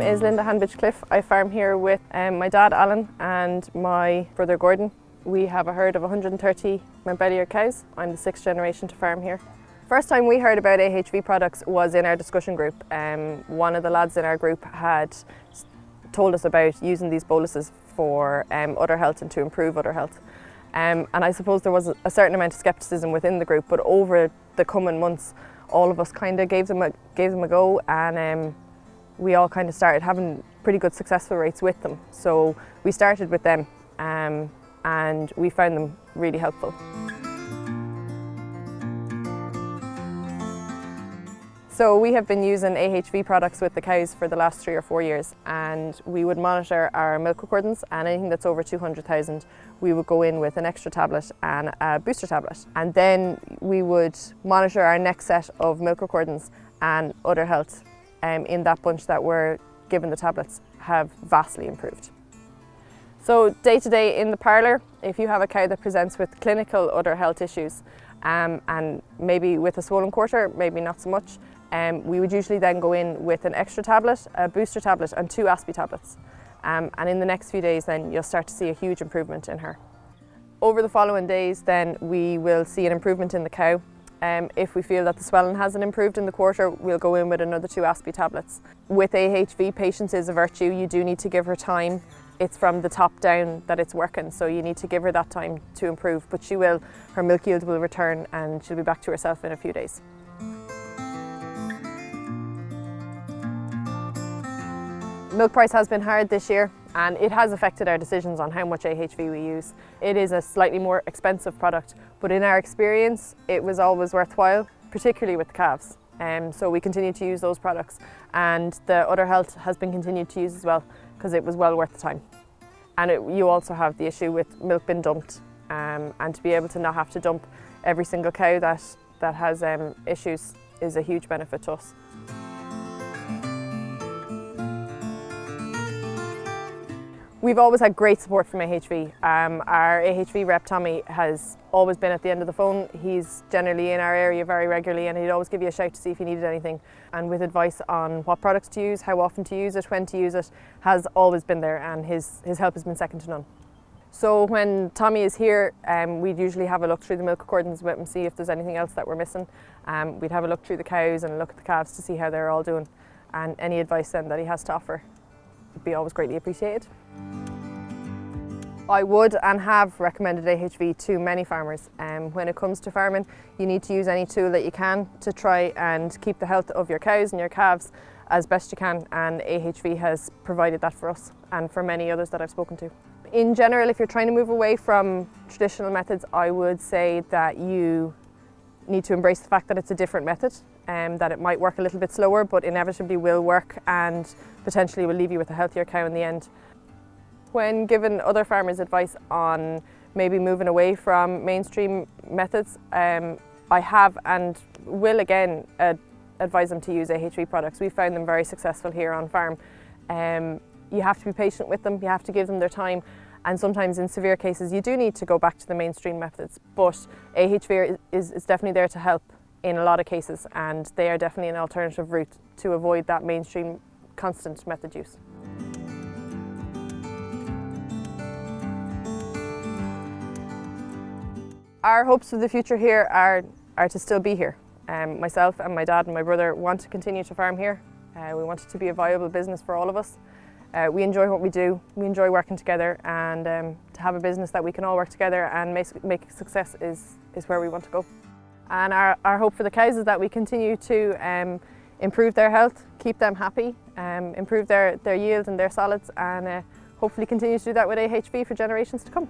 name is Linda Handbidge-Cliff. I farm here with my dad Alan and my brother Gordon. We have a herd of 130 Montbéliarde cows. I'm the 6th generation to farm here. First time we heard about AHV products was in our discussion group. One of the lads in our group had told us about using these boluses for udder health and to improve udder health. And I suppose there was a certain amount of scepticism within the group, but over the coming months all of us kind of gave them a go, and we all kind of started having pretty good successful rates with them. So we started with them and we found them really helpful. So we have been using AHV products with the cows for the last 3 or 4 years, and we would monitor our milk recordings, and anything that's over 200,000 we would go in with an extra tablet and a booster tablet, and then we would monitor our next set of milk recordings, and udder health in that bunch that were given the tablets have vastly improved. So day to day in the parlour, if you have a cow that presents with clinical udder health issues and maybe with a swollen quarter, maybe not so much, we would usually then go in with an extra tablet, a booster tablet and 2 Aspie tablets. And in the next few days then you'll start to see a huge improvement in her. Over the following days then we will see an improvement in the cow. If we feel that the swelling hasn't improved in the quarter, we'll go in with another 2 Aspie tablets. With AHV, patience is a virtue. You do need to give her time. It's from the top down that it's working, so you need to give her that time to improve, but she will, her milk yield will return and she'll be back to herself in a few days. Milk price has been hard this year, and it has affected our decisions on how much AHV we use. It is a slightly more expensive product, but in our experience it was always worthwhile, particularly with the calves. So we continue to use those products, and the udder health has been continued to use as well, because it was well worth the time. And you also have the issue with milk being dumped, and to be able to not have to dump every single cow that has issues is a huge benefit to us. We've always had great support from AHV. Our AHV rep Tommy has always been at the end of the phone. He's generally in our area very regularly, and he'd always give you a shout to see if you needed anything. And with advice on what products to use, how often to use it, when to use it, has always been there, and his help has been second to none. So when Tommy is here, we'd usually have a look through the milk recordings with him, see if there's anything else that we're missing. We'd have a look through the cows and look at the calves to see how they're all doing, and any advice then that he has to offer would be always greatly appreciated. I would and have recommended AHV to many farmers. When it comes to farming, you need to use any tool that you can to try and keep the health of your cows and your calves as best you can, and AHV has provided that for us and for many others that I've spoken to. In general, if you're trying to move away from traditional methods, I would say that you need to embrace the fact that it's a different method, that it might work a little bit slower, but inevitably will work and potentially will leave you with a healthier cow in the end. When given other farmers advice on maybe moving away from mainstream methods, I have and will again advise them to use AHV products. We found them very successful here on farm. You have to be patient with them, you have to give them their time, and sometimes in severe cases you do need to go back to the mainstream methods, but AHV is definitely there to help in a lot of cases, and they are definitely an alternative route to avoid that mainstream constant method use. Our hopes for the future here are to still be here. Myself and my dad and my brother want to continue to farm here. We want it to be a viable business for all of us. We enjoy what we do, we enjoy working together, and to have a business that we can all work together and make success is where we want to go. And our hope for the cows is that we continue to improve their health, keep them happy, improve their yield and their solids, and hopefully continue to do that with AHV for generations to come.